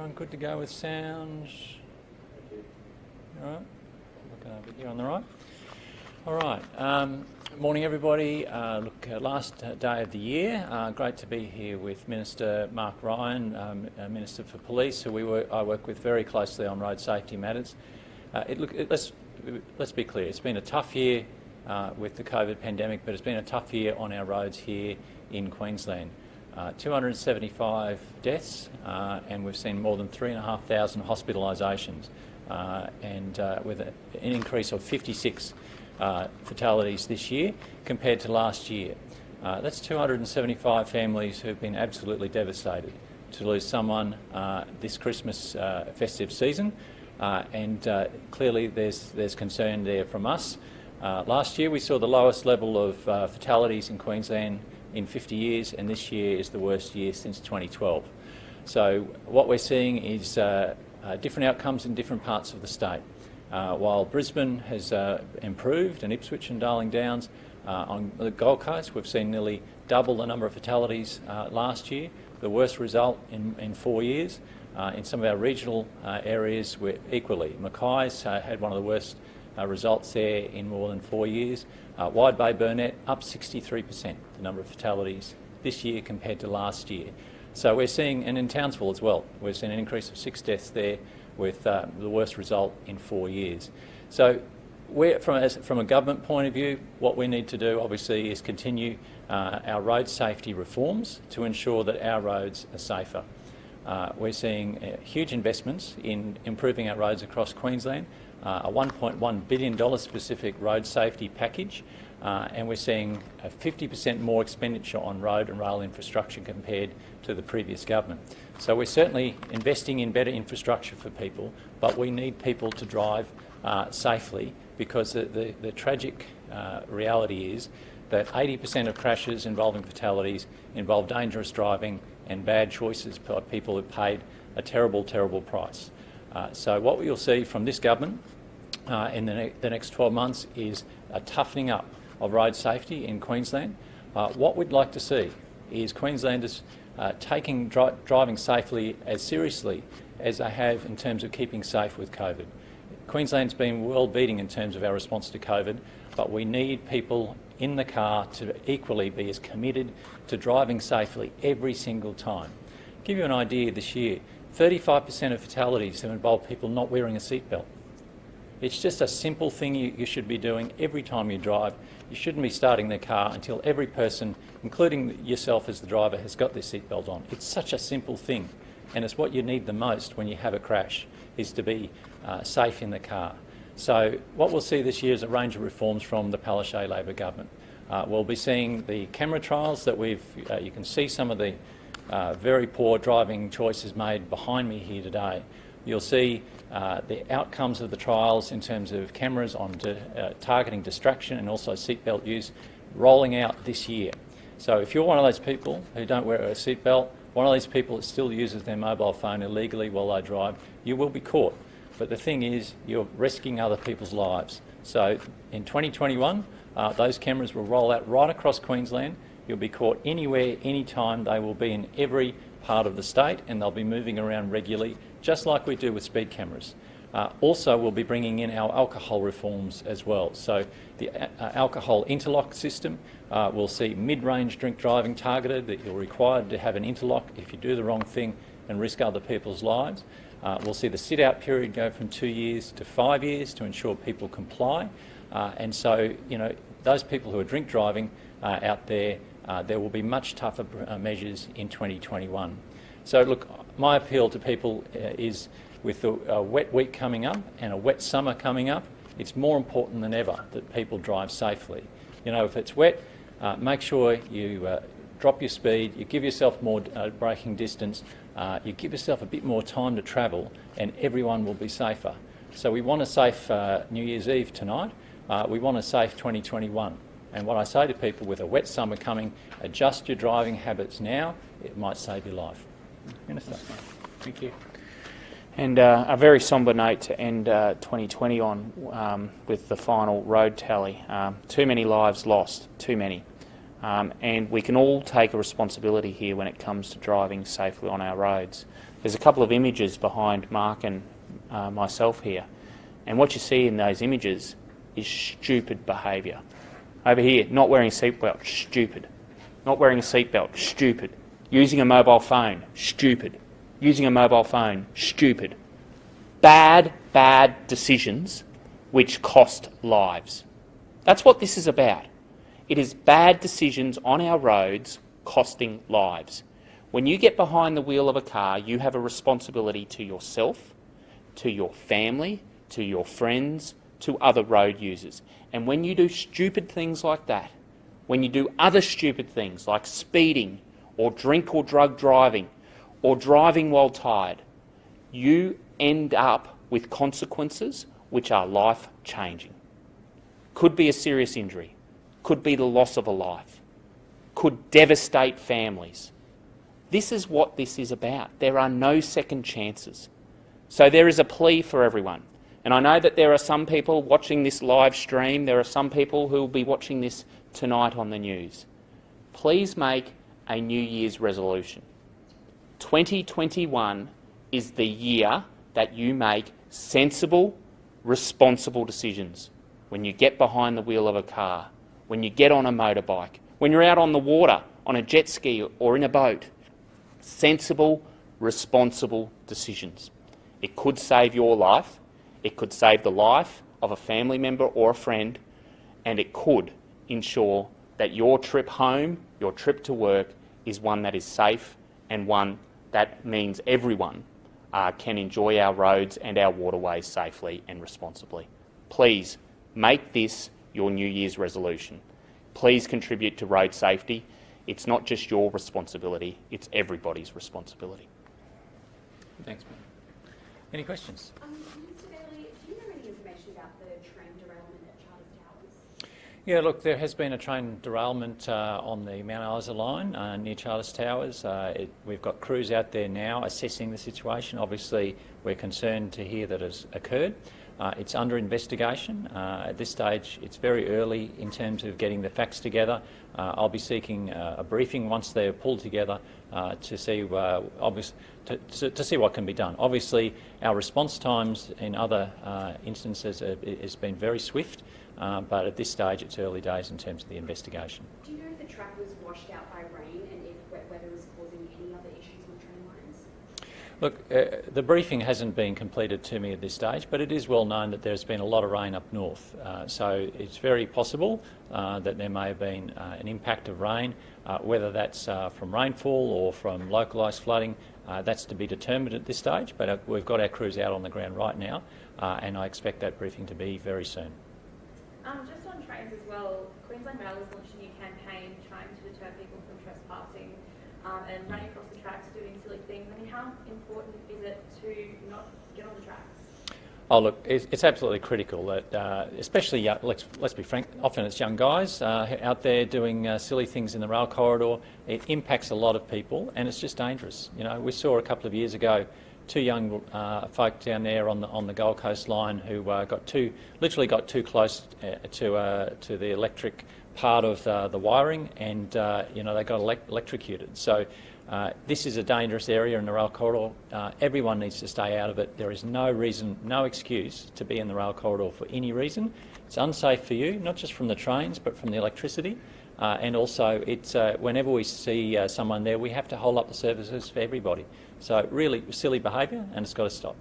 Everyone good to go with sound? All right. Looking over here on the right. All right. Morning, everybody. Last day of the year. Great to be here with Minister Mark Ryan, Minister for Police, who I work with very closely on road safety matters. Let's be clear. It's been a tough year with the COVID pandemic, but it's been a tough year on our roads here in Queensland. 275 deaths, and we've seen more than 3,500 hospitalisations, and with an increase of 56 fatalities this year compared to last year. That's 275 families who've been absolutely devastated to lose someone this Christmas festive season, and clearly there's concern there from us. Last year we saw the lowest level of fatalities in Queensland in 50 years, and this year is the worst year since 2012. So what we're seeing is different outcomes in different parts of the state. While Brisbane has improved, and Ipswich and Darling Downs, on the Gold Coast we've seen nearly double the number of fatalities last year, the worst result in 4 years. In some of our regional areas we're equally. Mackay's had one of the worst results there in more than 4 years. Wide Bay Burnett up 63%, the number of fatalities this year compared to last year. So we're seeing, and in Townsville as well, we've seen an increase of 6 deaths there with the worst result in 4 years. So from a government point of view, what we need to do obviously is continue our road safety reforms to ensure that our roads are safer. We're seeing huge investments in improving our roads across Queensland, a $1.1 billion specific road safety package, and we're seeing a 50% more expenditure on road and rail infrastructure compared to the previous government. So we're certainly investing in better infrastructure for people, but we need people to drive safely, because the tragic reality is that 80% of crashes involving fatalities involve dangerous driving and bad choices by people who paid a terrible, terrible price. So what you'll see from this government in the next 12 months is a toughening up of road safety in Queensland. What we'd like to see is Queenslanders taking driving safely as seriously as they have in terms of keeping safe with COVID. Queensland's been world-beating in terms of our response to COVID, but we need people in the car to equally be as committed to driving safely every single time. To give you an idea, this year, 35% of fatalities have involved people not wearing a seatbelt. It's just a simple thing you should be doing every time you drive. You shouldn't be starting their car until every person, including yourself as the driver, has got their seatbelt on. It's such a simple thing, and it's what you need the most when you have a crash, is to be safe in the car. So what we'll see this year is a range of reforms from the Palaszczuk Labor government. We'll be seeing the camera trials that you can see some of the very poor driving choices made behind me here today. You'll see the outcomes of the trials in terms of cameras on targeting distraction and also seatbelt use rolling out this year. So if you're one of those people who don't wear a seatbelt, one of these people that still uses their mobile phone illegally while they drive, you will be caught. But the thing is, you're risking other people's lives. So in 2021, those cameras will roll out right across Queensland. You'll be caught anywhere, anytime. They will be in every part of the state, and they'll be moving around regularly, just like we do with speed cameras. Also, we'll be bringing in our alcohol reforms as well. So the alcohol interlock system will see mid-range drink driving targeted, that you're required to have an interlock if you do the wrong thing and risk other people's lives. We'll see the sit-out period go from 2 years to 5 years to ensure people comply. And so, those people who are drink driving out there, there will be much tougher measures in 2021. So look, my appeal to people is, with a wet week coming up and a wet summer coming up, it's more important than ever that people drive safely. If it's wet, make sure you drop your speed, you give yourself more braking distance, you give yourself a bit more time to travel, and everyone will be safer. So we want a safe New Year's Eve tonight. We want a safe 2021. And what I say to people, with a wet summer coming, adjust your driving habits now. It might save your life. Minister. Thank you. And a very sombre note to end 2020 on, with the final road tally. Too many lives lost, too many. And we can all take a responsibility here when it comes to driving safely on our roads. There's a couple of images behind Mark and myself here, and what you see in those images is stupid behaviour. Over here, not wearing a seatbelt, stupid. Not wearing a seatbelt, stupid. Using a mobile phone, stupid. Using a mobile phone, stupid. Bad decisions which cost lives. That's what this is about. It is bad decisions on our roads costing lives. When you get behind the wheel of a car, you have a responsibility to yourself, to your family, to your friends, to other road users. And when you do stupid things like that, when you do other stupid things like speeding or drink or drug driving or driving while tired, you end up with consequences which are life-changing. Could be a serious injury, could be the loss of a life, could devastate families. This is what this is about. There are no second chances. So there is a plea for everyone. And I know that there are some people watching this live stream, there are some people who will be watching this tonight on the news. Please make a New Year's resolution. 2021 is the year that you make sensible, responsible decisions. When you get behind the wheel of a car, when you get on a motorbike, when you're out on the water, on a jet ski or in a boat. Sensible, responsible decisions. It could save your life, it could save the life of a family member or a friend, and it could ensure that your trip home, your trip to work, is one that is safe and one that means everyone can enjoy our roads and our waterways safely and responsibly. Please make this your New Year's resolution. Please contribute to road safety. It's not just your responsibility, it's everybody's responsibility. Thanks, mate. Any questions? Mr. Bailey, do you know any information about the train derailment at Charters Towers? Yeah, look, there has been a train derailment on the Mount Isa line near Charters Towers. We've got crews out there now assessing the situation. Obviously, we're concerned to hear that it has occurred. It's under investigation. At this stage, it's very early in terms of getting the facts together. I'll be seeking a briefing once they're pulled together to see to see what can be done. Obviously, our response times in other instances has been very swift, but at this stage, it's early days in terms of the investigation. Do you know if the track was washed out by rain and if wet weather is causing any other issues with train lines? Look, the briefing hasn't been completed to me at this stage, but it is well known that there's been a lot of rain up north. So it's very possible that there may have been an impact of rain, whether that's from rainfall or from localised flooding. That's to be determined at this stage, but we've got our crews out on the ground right now, and I expect that briefing to be very soon. Just on trains as well, Queensland Rail has launched a new campaign trying to deter people from trespassing and running across the tracks, doing silly things. I mean, how important is it to not get on the tracks? Oh look, it's absolutely critical that, especially young, let's be frank, often it's young guys out there doing silly things in the rail corridor. It impacts a lot of people, and it's just dangerous. You know, we saw a couple of years ago two young folk down there on the Gold Coast line who literally got too close to the electric part of the wiring, and they got electrocuted. So this is a dangerous area in the rail corridor. Everyone needs to stay out of it. There is no reason, no excuse to be in the rail corridor for any reason. It's unsafe for you, not just from the trains, but from the electricity. And also, it's whenever we see someone there, we have to hold up the services for everybody. So really silly behaviour, and it's got to stop.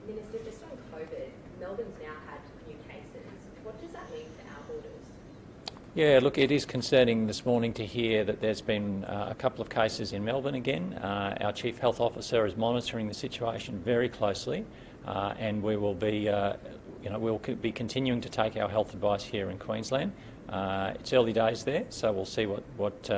Minister, just on COVID, Melbourne's now had new cases. What does that mean for our borders? Yeah, look, it is concerning this morning to hear that there's been a couple of cases in Melbourne again. Our Chief Health Officer is monitoring the situation very closely, and we will be, we'll be continuing to take our health advice here in Queensland. It's early days there, so we'll see what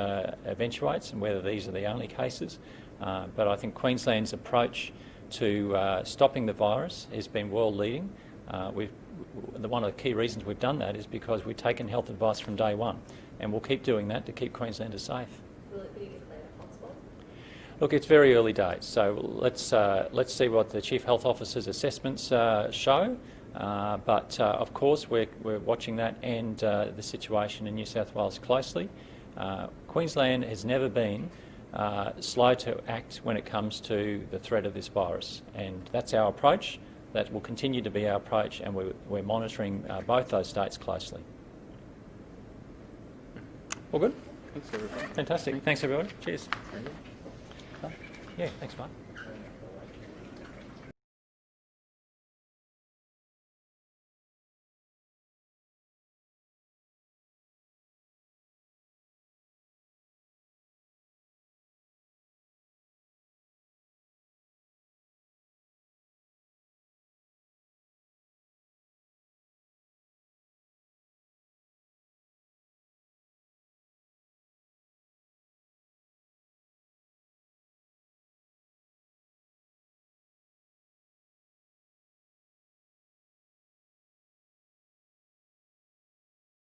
eventuates and whether these are the only cases. But I think Queensland's approach to stopping the virus has been world leading. One of the key reasons we've done that is because we've taken health advice from day one, and we'll keep doing that to keep Queenslanders safe. Will it be declared a hotspot? Look, it's very early days, so let's see what the Chief Health Officer's assessments show. But of course, we're watching that and the situation in New South Wales closely. Queensland has never been slow to act when it comes to the threat of this virus. And that's our approach. That will continue to be our approach, and we're monitoring both those states closely. All good? Thanks, everybody. Fantastic. Thanks, everyone. Cheers. Yeah, thanks, Mark.